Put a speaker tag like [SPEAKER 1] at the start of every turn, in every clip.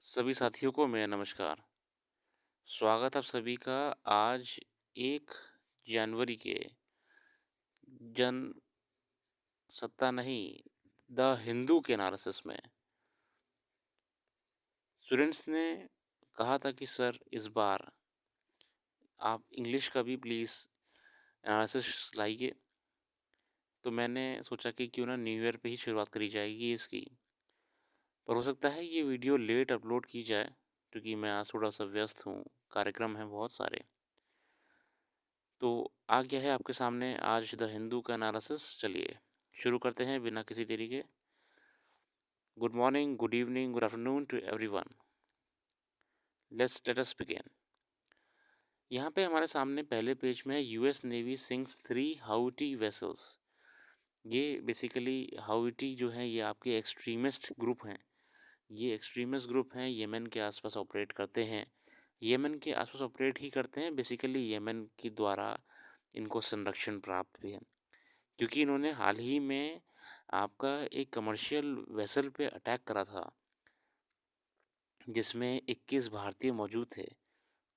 [SPEAKER 1] सभी साथियों को मेरा नमस्कार। स्वागत आप सभी का आज 1 जनवरी के जन सत्ता नहीं द हिंदू के एनालिसिस में। स्टूडेंट्स ने कहा था कि सर इस बार आप इंग्लिश का भी प्लीज़ एनालिसिस लाइए। तो मैंने सोचा कि क्यों ना न्यू ईयर पे ही शुरुआत करी जाएगी इसकी। पर हो सकता है ये वीडियो लेट अपलोड की जाए क्योंकि मैं आज थोड़ा-सा व्यस्त हूँ, कार्यक्रम हैं बहुत सारे। तो आ गया है आपके सामने आज द हिंदू का एनालिसिस। चलिए शुरू करते हैं बिना किसी देरी के। Good morning, good evening, good afternoon to everyone. Let us begin. यहाँ पे हमारे सामने पहले पेज में है US navy sinks 3 Houthi vessels. ये बेसिकली हाउटी जो है ये आपके एक्सट्रीमिस्ट ग्रुप हैं। ये एक्सट्रीमिस्ट ग्रुप हैं, यमन के आसपास ऑपरेट करते हैं। यमन के आसपास ऑपरेट ही करते हैं, बेसिकली यमन के द्वारा इनको संरक्षण प्राप्त भी है क्योंकि इन्होंने हाल ही में आपका एक कमर्शियल वेसल पे अटैक करा था जिसमें 21 भारतीय मौजूद थे।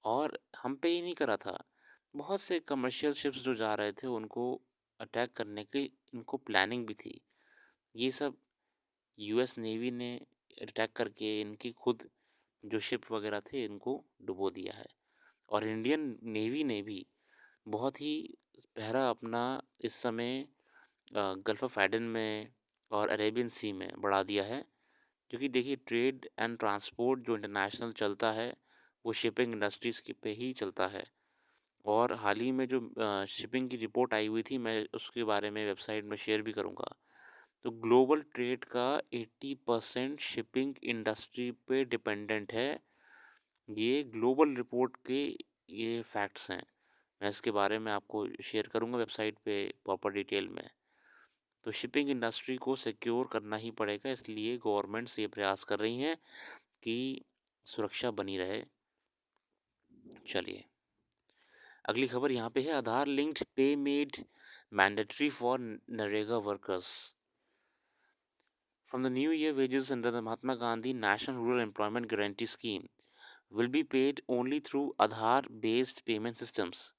[SPEAKER 1] और हम पे ही नहीं करा था, बहुत से कमर्शियल शिप्स जो जा रहे थे उनको अटैक करने की इनको प्लानिंग भी थी। ये सब यूएस नेवी ने अटैक करके इनकी खुद जो शिप वगैरह थे इनको डुबो दिया है। और इंडियन नेवी ने भी बहुत ही पहरा अपना इस समय गल्फ़ ऑफ एडन में और अरेबियन सी में बढ़ा दिया है क्योंकि देखिए ट्रेड एंड ट्रांसपोर्ट जो इंटरनेशनल चलता है वो शिपिंग इंडस्ट्रीज़ के पे ही चलता है। और हाल ही में जो शिपिंग की रिपोर्ट आई हुई थी मैं उसके बारे में वेबसाइट में शेयर भी करूँगा। तो ग्लोबल ट्रेड का 80% शिपिंग इंडस्ट्री पे डिपेंडेंट है। ये ग्लोबल रिपोर्ट के ये फैक्ट्स हैं। मैं इसके बारे में आपको शेयर करूँगा वेबसाइट पे प्रॉपर डिटेल में। तो शिपिंग इंडस्ट्री को सिक्योर करना ही पड़ेगा, इसलिए गवर्नमेंट्स ये प्रयास कर रही हैं कि सुरक्षा बनी रहे। चलिए अगली खबर यहाँ पे है, आधार लिंक्ड पे made mandatory for NREGA workers. From the new year wages under the Mahatma Gandhi national rural employment guarantee scheme will be paid only through Aadhaar based payment systems.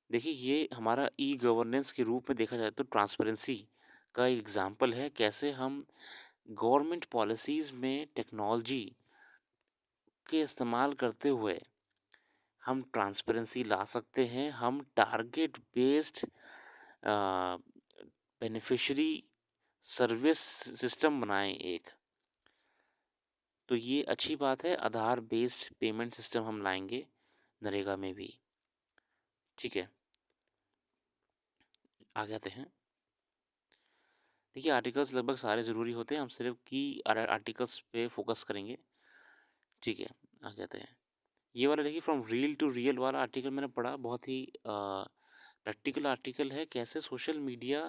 [SPEAKER 1] देखिए ये हमारा ई गवर्नेंस के रूप में देखा जाए तो ट्रांसपेरेंसी का एग्जाम्पल है, कैसे हम गवर्नमेंट पॉलिसीज़ में टेक्नोलॉजी के इस्तेमाल करते हुए हम ट्रांसपेरेंसी ला सकते हैं। हम target based beneficiary service system बनाएं एक। तो ये अच्छी बात है, आधार बेस्ड पेमेंट सिस्टम हम लाएंगे नरेगा में भी। ठीक है, आगे आते हैं। देखिए आर्टिकल्स लगभग सारे ज़रूरी होते हैं, हम सिर्फ की आर्टिकल्स पे फोकस करेंगे। ठीक है, आगे आते हैं। ये वाला देखिए फ्रॉम रील टू रियल वाला आर्टिकल मैंने पढ़ा, बहुत ही प्रैक्टिकल आर्टिकल है। कैसे सोशल मीडिया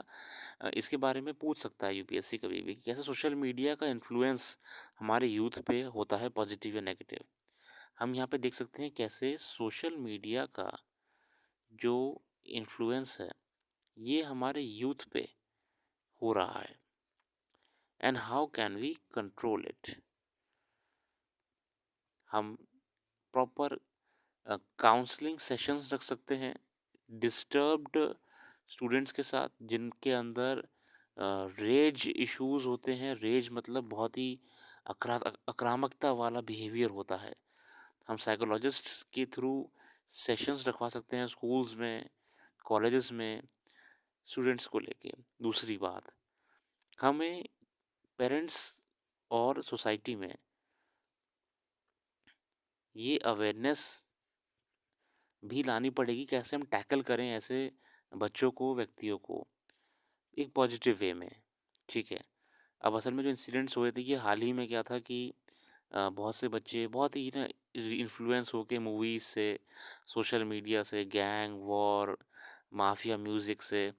[SPEAKER 1] इसके बारे में पूछ सकता है यूपीएससी कभी भी, कैसे सोशल मीडिया का इन्फ्लुएंस हमारे यूथ पे होता है, पॉजिटिव या नेगेटिव। हम यहाँ पे देख सकते हैं कैसे सोशल मीडिया का जो इन्फ्लुएंस है ये हमारे यूथ पे हो रहा है and how can we control it. हम प्रॉपर काउंसलिंग सेशंस रख सकते हैं डिस्टर्ब्ड स्टूडेंट्स के साथ जिनके अंदर रेज इश्यूज होते हैं। रेज मतलब बहुत ही आक्रामकता वाला बिहेवियर होता है। हम साइकोलॉजिस्ट के थ्रू सेशंस रखवा सकते हैं स्कूल्स में, कॉलेजेस में स्टूडेंट्स को लेके। दूसरी बात, हमें पेरेंट्स और सोसाइटी में ये अवेयरनेस भी लानी पड़ेगी, कैसे हम टैकल करें ऐसे बच्चों को, व्यक्तियों को एक पॉजिटिव वे में। ठीक है, अब असल में जो इंसिडेंट्स हुए थे ये हाल ही में क्या था कि बहुत से बच्चे बहुत ही ना इन्फ्लुएंस होके मूवीज़ से, सोशल मीडिया से, गैंग वॉर, माफिया म्यूज़िक से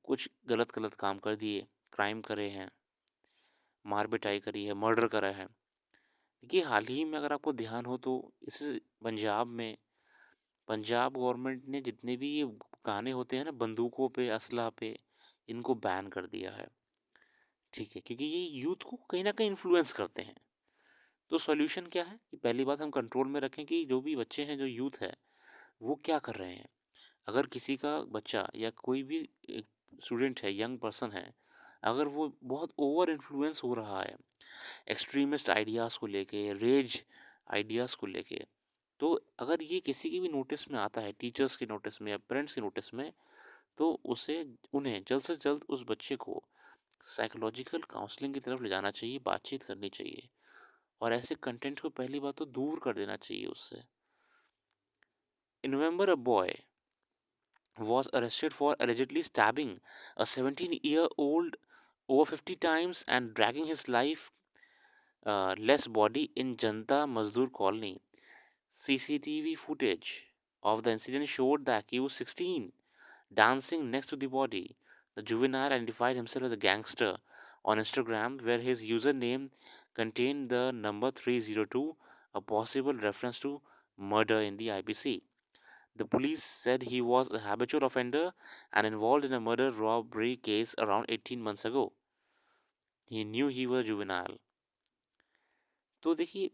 [SPEAKER 1] कुछ गलत गलत काम कर दिए, क्राइम करे हैं, मार पिटाई करी है, मर्डर करा है। देखिए हाल ही में अगर आपको ध्यान हो तो इस पंजाब में पंजाब गवर्नमेंट ने जितने भी ये गाने होते हैं ना बंदूकों पे, असला पे, इनको बैन कर दिया है। ठीक है, क्योंकि ये यूथ को कहीं ना कहीं इन्फ्लुएंस करते हैं। तो सॉल्यूशन क्या है कि पहली बात हम कंट्रोल में रखें कि जो भी बच्चे हैं, जो यूथ है, वो क्या कर रहे हैं। अगर किसी का बच्चा या कोई भी एक स्टूडेंट है, यंग पर्सन है, अगर वो बहुत ओवर इन्फ्लुएंस हो रहा है एक्सट्रीमिस्ट आइडियाज़ को लेके, रेज आइडियाज़ को लेके, तो अगर ये किसी की भी नोटिस में आता है, टीचर्स के नोटिस में या पेरेंट्स के नोटिस में, तो उसे उन्हें जल्द से जल्द उस बच्चे को साइकोलॉजिकल काउंसलिंग की तरफ ले जाना चाहिए, बातचीत करनी चाहिए और ऐसे कंटेंट को पहली बात तो दूर कर देना चाहिए उससे। In November a boy was arrested for allegedly stabbing a 17-year-old over 50 times and dragging his life less body in Janta Mazdoor colony. CCTV footage of the incident showed the accused 16 dancing next to the body. The juvenile identified himself as a gangster on Instagram, where his username contained the number 302, a possible reference to murder in the IPC. The police said he was a habitual offender and involved in a murder robbery case around 18 months ago. He knew he was juvenile. तो देखिए,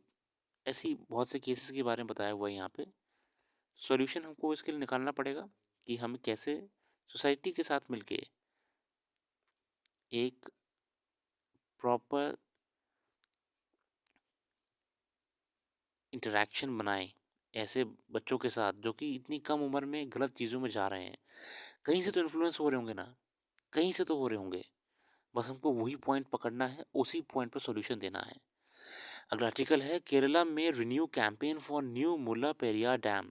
[SPEAKER 1] ऐसी बहुत से cases के बारे में बताया हुआ है यहाँ पे। सॉल्यूशन हमको इसके लिए निकालना पड़ेगा कि हम कैसे सोसाइटी के साथ मिलके एक प्रॉपर इंटरेक्शन बनाएं ऐसे बच्चों के साथ जो कि इतनी कम उम्र में गलत चीज़ों में जा रहे हैं। कहीं से तो इन्फ्लुएंस हो रहे होंगे ना, कहीं से तो हो रहे होंगे। बस हमको वही पॉइंट पकड़ना है, उसी पॉइंट पर सॉल्यूशन देना है। अगला आर्टिकल है, केरला में renew campaign for new Mulla Periyar dam.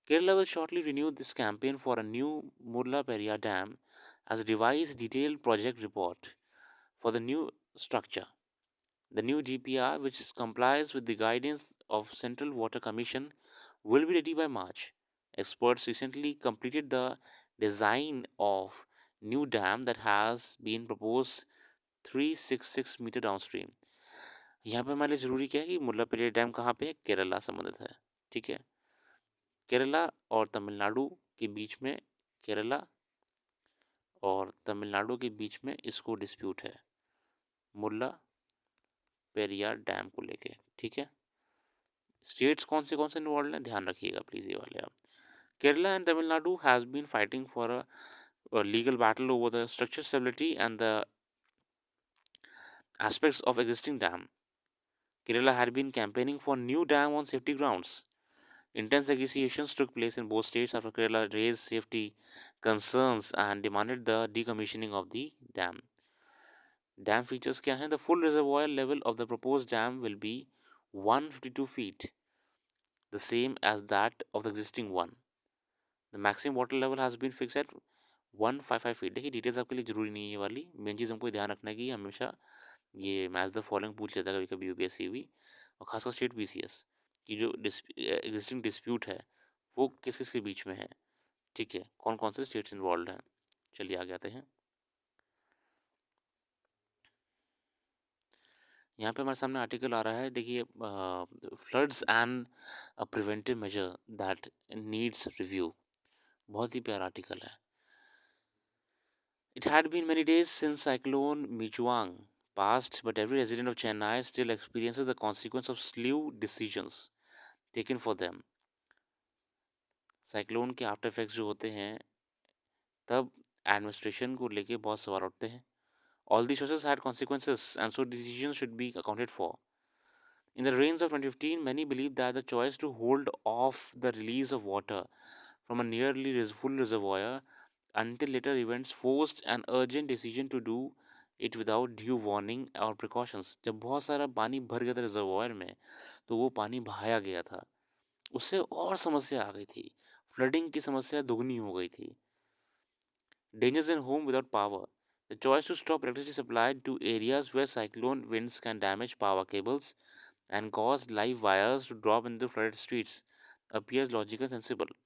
[SPEAKER 1] Kerala will shortly renew this campaign for a new Murla Periyar Dam as devised detailed project report for the new structure. The new DPR, which complies with the guidance of Central Water Commission, will be ready by March. Experts recently completed the design of new dam that has been proposed 366 metre downstream. यहाँ पे हमारे लिए ज़रूरी क्या है कि मुल्ला Periyar dam कहाँ पे है, केरला संबंधित है। ठीक है, केरला और तमिलनाडु के बीच में, केरला और तमिलनाडु के बीच में इसको डिस्प्यूट है मुल्ला पेरियार डैम को लेके। ठीक है, स्टेट्स कौन से इन्वॉल्व हैं ध्यान रखिएगा प्लीज़ ये वाले आप। Kerala and Tamil Nadu has been fighting for a legal battle over the structure stability and the aspects of existing dam. Kerala had been campaigning for new dam on safety grounds. Intense negotiations took place in both states after Kerala raised safety concerns and demanded the decommissioning of the dam. Dam features क्या हैं? The full reservoir level of the proposed dam will be 152 feet, the same as that of the existing one. The maximum water level has been fixed at 155 feet. देखिए details आपके लिए ज़रूरी नहीं है ये वाली, मेन चीज़ हमको ध्यान रखना है कि हमेशा ये मैच द फॉलोइंग पूछ लेता है कभी कभी यूपीएससी भी, और खासकर स्टेट बीसीएस की जो एग्जिस्टिंग डिस्प्यूट है वो किस किस के बीच में है। ठीक है, कौन कौन से स्टेट्स इन्वॉल्व हैं। चलिए आगे आते हैं। यहाँ पे हमारे सामने आर्टिकल आ रहा है, देखिए, floods and a preventive measure that needs review. बहुत ही प्यारा आर्टिकल है। It had been many days since cyclone Michuang passed, but every resident of Chennai still experiences the consequence of slew decisions taken for them. Cyclone के after effects जो होते हैं तब administration को लेके बहुत सवाल उठते हैं। All these choices had consequences and so decisions should be accounted for. In the rains of 2015, many believed that the choice to hold off the release of water from a nearly full reservoir until later events forced an urgent decision to do it without due warning और precautions। जब बहुत सारा पानी भर गया था reservoir में तो वो पानी बहाया गया था, उससे और समस्या आ गई थी, फ्लडिंग की समस्या दुगनी हो गई थी। Dangers in home without power. The choice to stop electricity supply to areas where cyclone winds can damage power cables and cause live wires to drop into flooded streets appears logical and sensible.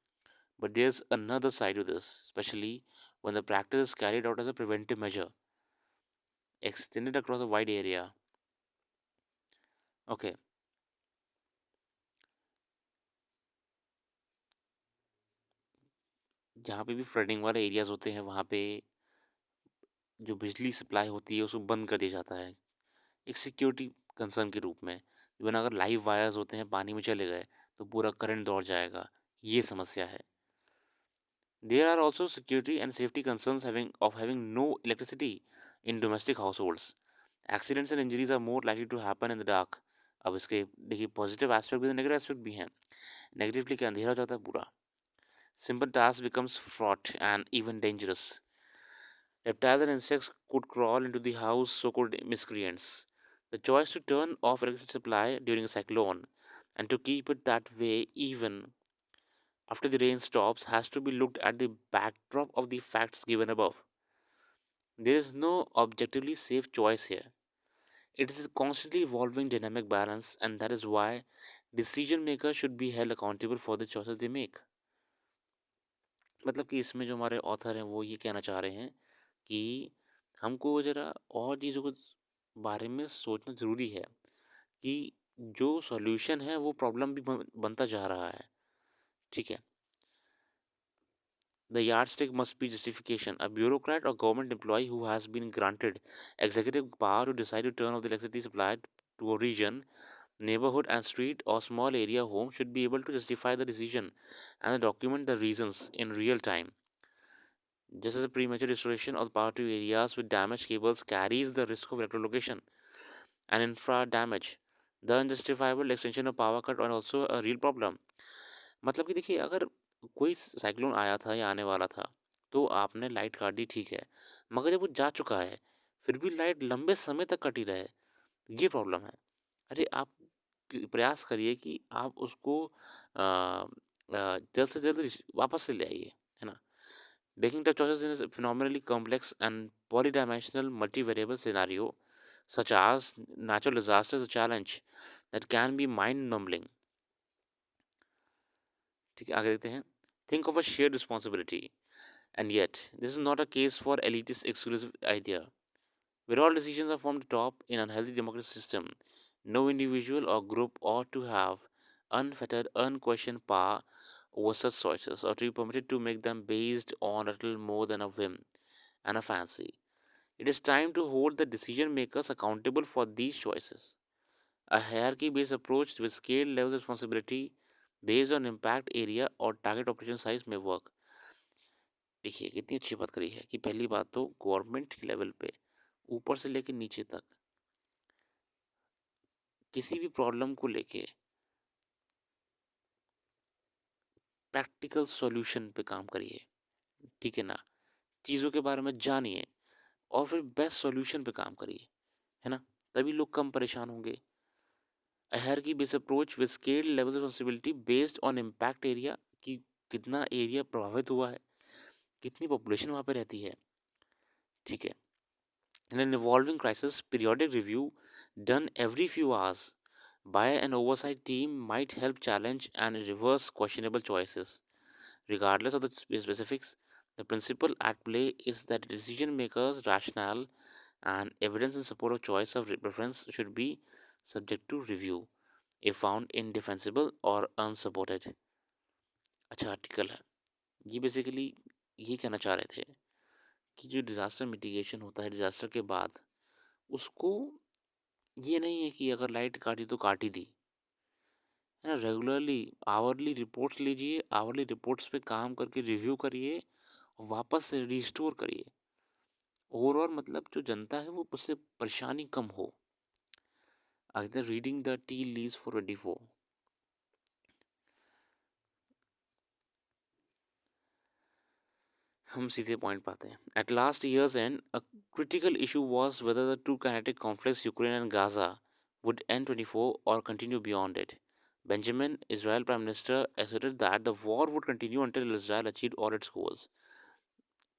[SPEAKER 1] But there's another side to this, especially when the practice is carried out as a preventive measure, extended across a wide area. Okay, जहाँ पे भी flooding वाले areas होते हैं वहाँ पे जो बिजली सप्लाई होती है उसको बंद कर दिया जाता है एक सिक्योरिटी कंसर्न के रूप में, इवन अगर लाइव वायर्स होते हैं पानी में चले गए तो पूरा करंट दौड़ जाएगा, ये समस्या है। There are also security and safety concerns having no electricity in domestic households. Accidents and injuries are more likely to happen in the dark. अब इसके देखिए पॉजिटिव एस्पेक्ट भी, नेगेटिव एस्पेक्ट भी हैं। नेगेटिवली क्या, अंधेरा हो जाता है पूरा। Simple task becomes fraught and even dangerous. Reptiles and insects could crawl into the house, so-called miscreants. The choice to turn off electricity supply during a cyclone and to keep it that way even after the rain stops has to be looked at the backdrop of the facts given above. There is no objectively safe choice here. It is a constantly evolving dynamic balance, and that is why decision makers should be held accountable for the choices they make. मतलब कि इसमें जो हमारे author हैं वो ये कहना चाह रहे हैं कि हमको ज़रा और चीज़ों के बारे में सोचना ज़रूरी है कि जो सॉल्यूशन है वो प्रॉब्लम भी बनता जा रहा है। ठीक है। The yardstick must be justification. A bureaucrat or government employee who has been granted executive power to decide to turn off the electricity supply to a region, neighborhood, and street or small area home should be able to justify the decision and document the reasons in real time. Just as a premature restoration of power to areas with damaged cables carries the risk of retrolocation and infra damage, the unjustifiable extension of power cut are also a real problem. मतलब कि देखिए अगर कोई cyclone आया था या आने वाला था तो आपने लाइट काट दी, ठीक है, मगर जब वो जा चुका है फिर भी लाइट लंबे समय तक कटी रहे, ये प्रॉब्लम है। अरे आप प्रयास करिए कि आप उसको जल्द से जल्द वापस से ले आइए, है ना। Baking tough choices in a phenomenally complex and polydimensional multivariable scenario such as natural disasters is a challenge that can be mind numbing. ठीक है, आगे देखते हैं। Think of a shared responsibility. And yet, this is not a case for elitist exclusive idea. Where all decisions are from the top in an healthy democratic system, no individual or group ought to have unfettered, unquestioned power over such choices or to be permitted to make them based on a little more than a whim and a fancy. It is time to hold the decision makers accountable for these choices. A hierarchy based approach with scale level responsibility based on impact area और target operation size may work. देखिए कितनी अच्छी बात करी है कि पहली बात तो गवर्नमेंट के लेवल पे ऊपर से लेकर नीचे तक किसी भी प्रॉब्लम को लेके प्रैक्टिकल सॉल्यूशन पे काम करिए, ठीक है ना। चीज़ों के बारे में जानिए और फिर बेस्ट सॉल्यूशन पे काम करिए, है ना। तभी लोग कम परेशान होंगे। A hierarchy based approach with scale level responsibility based on impact area कि कितना एरिया प्रभावित हुआ है, कितनी पॉपुलेशन वहाँ पे रहती है, ठीक है। In an evolving crisis, periodic review done every few hours by an oversight team might help challenge and reverse questionable choices. Regardless of the specifics, the principle at play is that decision makers' rationale and evidence in support of choice of preference should be subject to review if found indefensible or unsupported. अच्छा article है ये। Basically ये कहना चाह रहे थे कि जो डिज़ास्टर मिटिगेशन होता है डिज़ास्टर के बाद, उसको ये नहीं है कि अगर लाइट काटी तो काटी दी, है ना। रेगुलरली आवरली रिपोर्ट्स लीजिए, आवरली रिपोर्ट्स पे काम करके रिव्यू करिए और वापस से रिस्टोर करिए। ओवरऑल मतलब जो जनता है वो उससे परेशानी कम हो। आगे reading the tea leaves for 24। हम सीधे पॉइंट पाते हैं। At last years and a critical issue was whether the two kinetic conflicts Ukraine and Gaza would end 24 or continue beyond it. Benjamin, Israel Prime Minister, asserted that the war would continue until Israel achieved all its goals.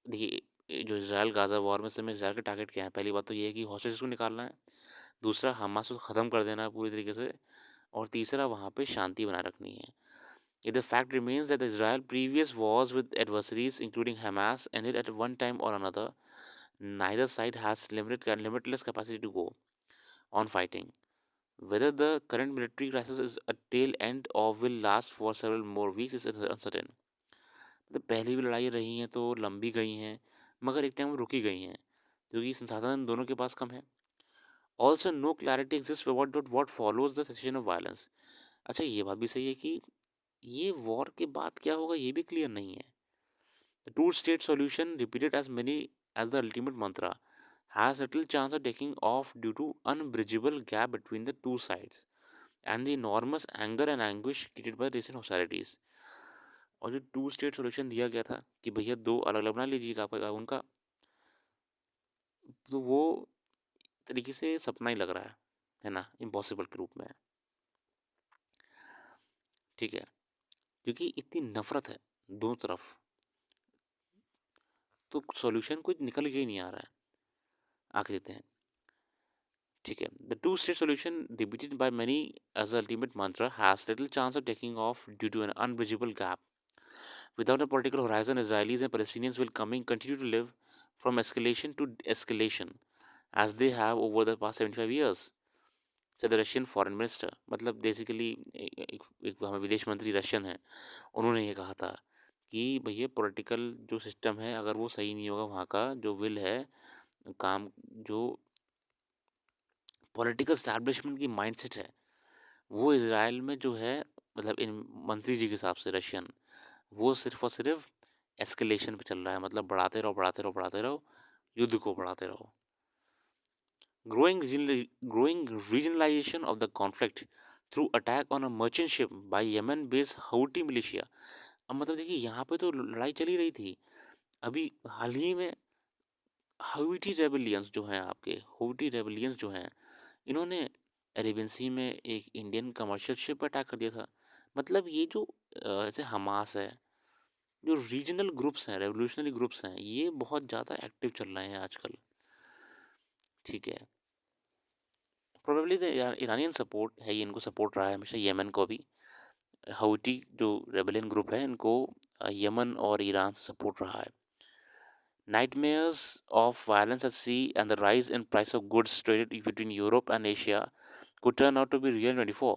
[SPEAKER 1] देखिए जो Israel Gaza war में समय Israel के target क्या है, पहली बात तो ये है कि हॉस्टेजेस को निकालना है, दूसरा हमास को ख़त्म कर देना है पूरी तरीके से, और तीसरा वहाँ पे शांति बनाए रखनी है। If the fact remains that Israel's previous wars with adversaries, including Hamas, ended at one time or another, neither side has limitless capacity to go on fighting. Whether the current military crisis is a tail end or will last for several more weeks is uncertain. मतलब पहले भी लड़ाई रही हैं तो लंबी गई हैं, मगर एक टाइम रुकी गई हैं क्योंकि संसाधन दोनों के पास कम है। Also no clarity exist about what follows the cessation of violence. अच्छा, ये बात भी सही है कि ये वॉर के बाद क्या होगा ये भी क्लियर नहीं है. The two-state solution, repeated as many as the ultimate mantra, has little chance of taking off due to unbridgeable gap between the two sides and the enormous anger and anguish created by recent hostilities. और जो to state solution दिया गया था कि भैया दो अलग अलग बना लीजिएगा आपका उनका, तो वो तरीके से सपना ही लग रहा है ना, इम्पॉसिबल के रूप में. ठीक है, क्योंकि इतनी नफरत है दोनों तरफ, तो सॉल्यूशन कुछ निकल के ही नहीं आ रहा है. आगे देते हैं. ठीक है. The two state solution repeated by many as the ultimate mantra has little chance of taking off due to an unbridgeable gap. Without a political horizon, Israelis and Palestinians will continue to live from escalation to escalation as they have over the past 75 years, said the Russian foreign minister. मतलब basically एक हमारे विदेश मंत्री Russian है, उन्होंने ये कहा था कि भैया पॉलिटिकल जो सिस्टम है अगर वो सही नहीं होगा, वहाँ का जो विल है काम, जो पॉलिटिकल स्टैब्लिशमेंट की माइंडसेट है, वो इसराइल में जो है, मतलब इन मंत्री जी के हिसाब से रशियन, वो सिर्फ और सिर्फ एस्केलेशन पे चल रहा है. मतलब बढ़ाते रहो बढ़ाते रहो बढ़ाते रहो, युद्ध को बढ़ाते रहो. Growing regionalization of the conflict through attack on a merchant ship by Yemen based Houthi militia. अब मतलब देखिए, यहाँ पे तो लड़ाई चली रही थी, अभी हाल ही में हौटी रेबेलियंस जो हैं, आपके हौटी रेबेलियंस जो हैं, इन्होंने अरेबियन सी में एक इंडियन कमर्शियल शिप पर अटैक कर दिया था. मतलब ये जो जैसे हमास है, जो रीजनल ग्रुप्स हैं, रेवोल्यूशनरी ग्रुप्स हैं, ये बहुत ज़्यादा एक्टिव चल रहे हैं आजकल. ठीक है. प्रोबेबली द ईरानियन सपोर्ट है, ये इनको सपोर्ट रहा है हमेशा, येमन को भी. हौटी जो रेबेलियन ग्रुप है, इनको यमन और ईरान से सपोर्ट रहा है. Nightmares of violence at sea and the rise in price of goods traded between Europe and Asia could turn out to be real in 24.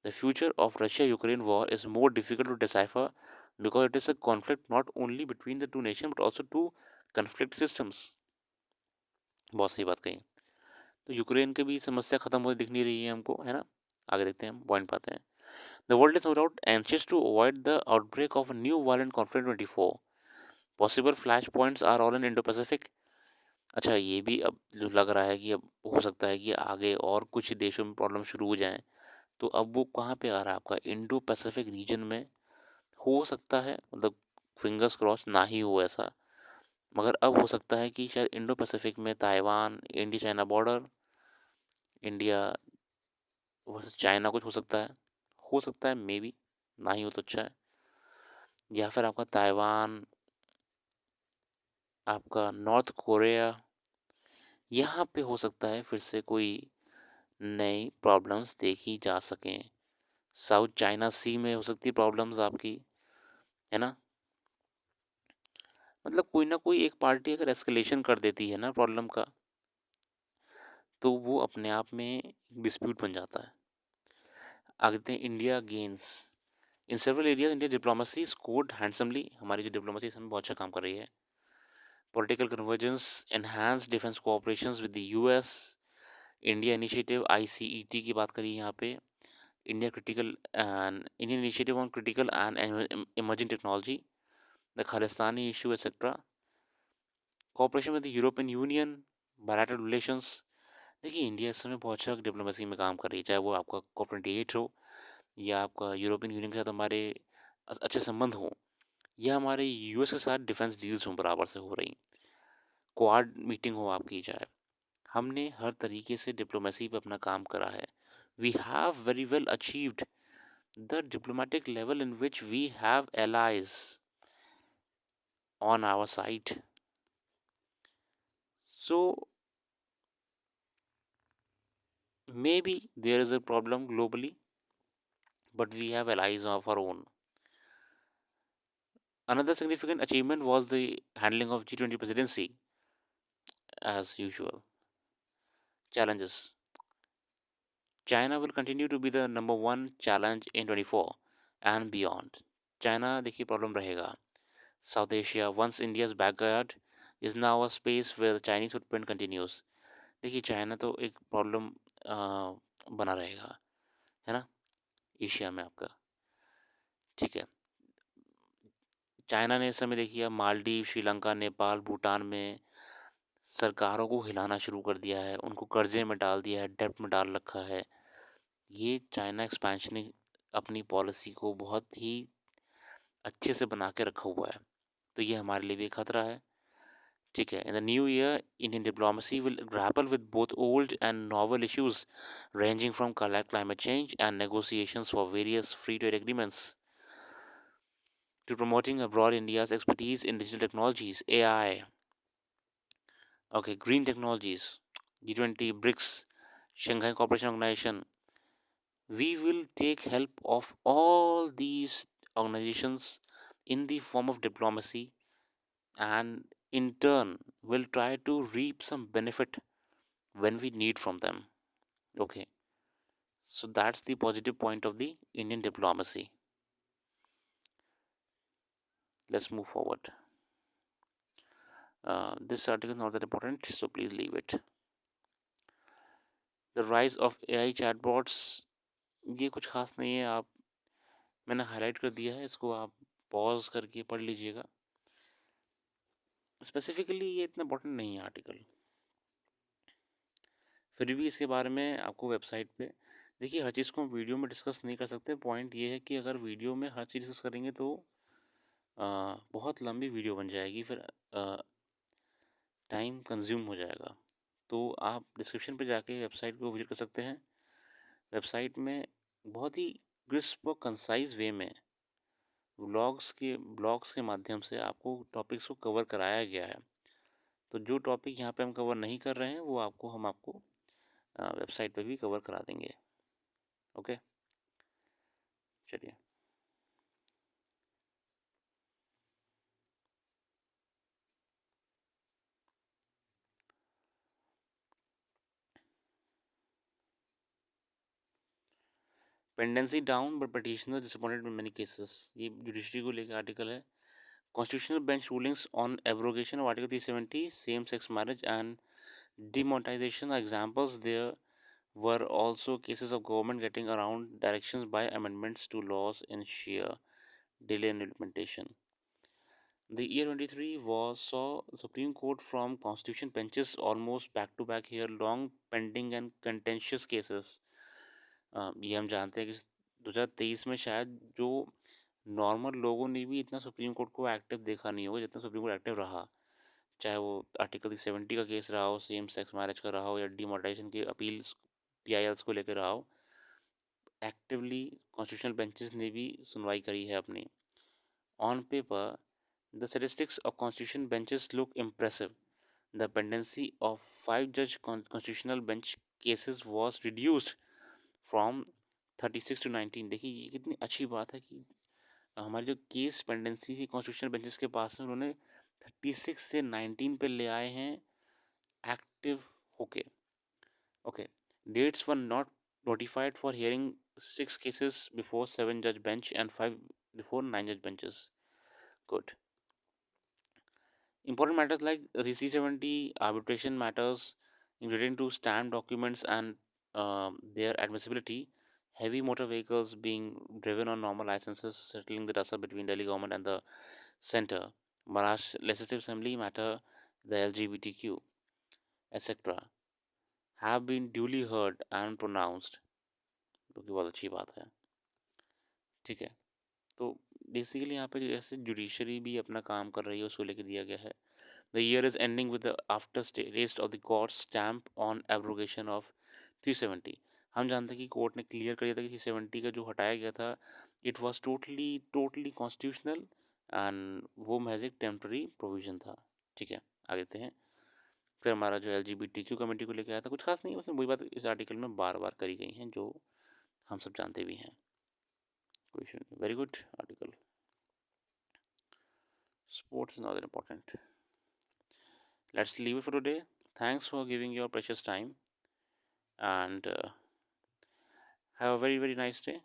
[SPEAKER 1] The future of Russia-Ukraine war is more difficult to decipher because it is a conflict not only between the two nations but also two conflict systems. बहुत सही बात कही. तो Ukraine की भी समस्या खत्म होती दिख नहीं रही है हमको, है ना. आगे देखते हैं, पॉइंट पाते हैं. The world is no doubt anxious to avoid the outbreak of a new violent conflict in 24. Possible flashpoints are all in Indo-Pacific. अच्छा, ये भी अब जो लग रहा है कि अब हो सकता है कि आगे और कुछ देशों में प्रॉब्लम शुरू हो जाएं, तो अब वो कहाँ पे आ रहा है, आपका इंडो पैसिफिक रीजन में हो सकता है. मतलब फिंगर्स क्रॉस ना ही हो ऐसा, मगर अब हो सकता है कि शायद इंडो पैसिफिक में Taiwan, India China border, India versus China कुछ हो सकता है मे बी, ना ही हो तो अच्छा है. या फिर आपका ताइवान, आपका नॉर्थ कोरिया, यहाँ पे हो सकता है फिर से कोई नई प्रॉब्लम्स देखी जा सकें. साउथ चाइना सी में हो सकती है प्रॉब्लम्स आपकी, है ना. मतलब कोई ना कोई एक पार्टी अगर एस्केलेशन कर देती है ना प्रॉब्लम का, तो वो अपने आप में डिस्प्यूट बन जाता है. आगे India gains in several areas. India diplomacy scored handsomely. हमारी जो डिप्लोमेसी इसमें बहुत अच्छा काम कर रही है. Political convergence, enhance defence cooperations with the US, India initiative ICET की बात करिए यहाँ पे. Indian initiative on critical and emerging technology, the Khalistani issue etcetera. Cooperation with the European Union, bilateral relations. देखिए, इंडिया इस समय बहुत अच्छा डिप्लोमेसी में काम कर रही है, चाहे वो आपका COP28 हो, या आपका यूरोपियन यूनियन के साथ हमारे अच्छे संबंध हों, या हमारे US के साथ डिफेंस डील्स हों बराबर से हो रही, क्वाड मीटिंग हो आपकी, चाहे. हमने हर तरीके से डिप्लोमेसी पे अपना काम करा है. We have very well achieved the diplomatic level in which we have allies on our side. So maybe there is a problem globally, but we have allies of our own. Another significant achievement was the handling of G20 presidency. As usual, challenges. China will continue to be the number one challenge in 24 and beyond. China देखिए problem रहेगा. South Asia, once India's backyard, is now a space where the Chinese footprint continues. देखिए China तो एक problem बना रहेगा, है ना? Asia में आपका, ठीक है। चाइना ने इस समय देखिए अब मालदीव, श्रीलंका, नेपाल, भूटान में सरकारों को हिलाना शुरू कर दिया है, उनको कर्जे में डाल दिया है, डेब्ट में डाल रखा है। ये चाइना एक्सपेंशन ने अपनी पॉलिसी को बहुत ही अच्छे से बना के रखा हुआ है, तो ये हमारे लिए भी एक खतरा है। ठीक है, in the new year Indian diplomacy will grapple with both old and novel issues ranging from climate change and negotiations for various free trade agreements to promoting abroad India's expertise in digital technologies, AI, okay, green technologies, G20, BRICS, Shanghai Cooperation Organization. We will take help of all these organizations in the form of diplomacy, and in turn will try to reap some benefit when we need from them. Okay, so that's the positive point of the Indian diplomacy. Let's move forward. This article is not that important, so please leave it. The rise of AI chatbots, ये कुछ खास नहीं है, आप मैंने highlight कर दिया है, इसको आप पॉज करके पढ़ लीजिएगा। स्पेसिफिकली ये इतना इंपॉर्टेंट नहीं है आर्टिकल, फिर भी इसके बारे में आपको वेबसाइट पे देखिए, हर चीज़ को हम वीडियो में डिस्कस नहीं कर सकते। पॉइंट ये है कि अगर वीडियो में हर चीज़ डिस्कस करेंगे तो बहुत लंबी वीडियो बन जाएगी, फिर टाइम कंज्यूम हो जाएगा। तो आप डिस्क्रिप्शन पे जाके वेबसाइट को विजिट कर सकते हैं। वेबसाइट में बहुत ही क्रिस्प और कंसाइज वे में ब्लॉग्स के माध्यम से आपको टॉपिक्स को कवर कराया गया है। तो जो टॉपिक यहाँ पे हम कवर नहीं कर रहे हैं वो आपको वेबसाइट पे भी कवर करा देंगे। ओके, चलिए। Pendency down but petitioner disappointed in many cases, ये जुडिशरी को लेकर आर्टिकल है। Constitutional bench rulings on abrogation of article 370 same sex marriage and demonetization are examples. There were also cases of government getting around directions by amendments to laws in sheer delay in implementation. The year 23 was saw Supreme Court from constitution benches almost back to back here, long pending and contentious cases. ये हम जानते हैं कि 2023 में शायद जो normal लोगों ने भी इतना सुप्रीम कोर्ट को एक्टिव देखा नहीं होगा जितना सुप्रीम कोर्ट एक्टिव रहा। चाहे वो आर्टिकल 70 का केस रहा हो, सेम सेक्स मैरिज का रहा हो, या डिमोनेटाइजेशन की अपील PILs को लेकर रहा हो, एक्टिवली कॉन्स्टिट्यूशनल बेंचेस ने भी सुनवाई करी है अपनी। On paper the statistics of constitutional benches look impressive. The pendency of 5-judge constitutional bench cases was reduced from 36 to 19। देखिए ये कितनी अच्छी बात है कि हमारी जो केस पेंडेंसी थी कॉन्स्टिट्यूशनल बेंचेस के पास में, उन्होंने 36 से 19 पे ले आए हैं एक्टिव होके। Okay, dates were not notified for hearing 6 cases before 7-judge bench and 5 before 9-judge benches. Good. Important matters like C70 arbitration matters relating to stamp documents and their admissibility, heavy motor vehicles being driven on normal licenses, settling the tussle between Delhi government and the center, Maharashtra Legislative Assembly matter, the LGBTQ, etc. have been duly heard and pronounced, जो कि बहुत अच्छी बात है। ठीक है, तो basically यहाँ पे जैसे जुडिशरी भी अपना काम कर रही है उसको लेके दिया गया है। The year is ending with the aftertaste of the court stamp on abrogation of 370। हम जानते हैं कि कोर्ट ने क्लियर कर दिया था कि 370 का जो हटाया गया था it was totally totally constitutional and वो महज एक टेम्प्रेरी प्रोविज़न था। ठीक है, आगे देखते हैं। फिर हमारा जो LGBTQ कमेटी को लेकर आया था, कुछ खास नहीं, बस वही बात इस आर्टिकल में बार बार करी गई हैं जो हम सब जानते भी हैं। Question. Very good article. Sports is not that important. Let's leave it for today. Thanks for giving your precious time and have a very nice day.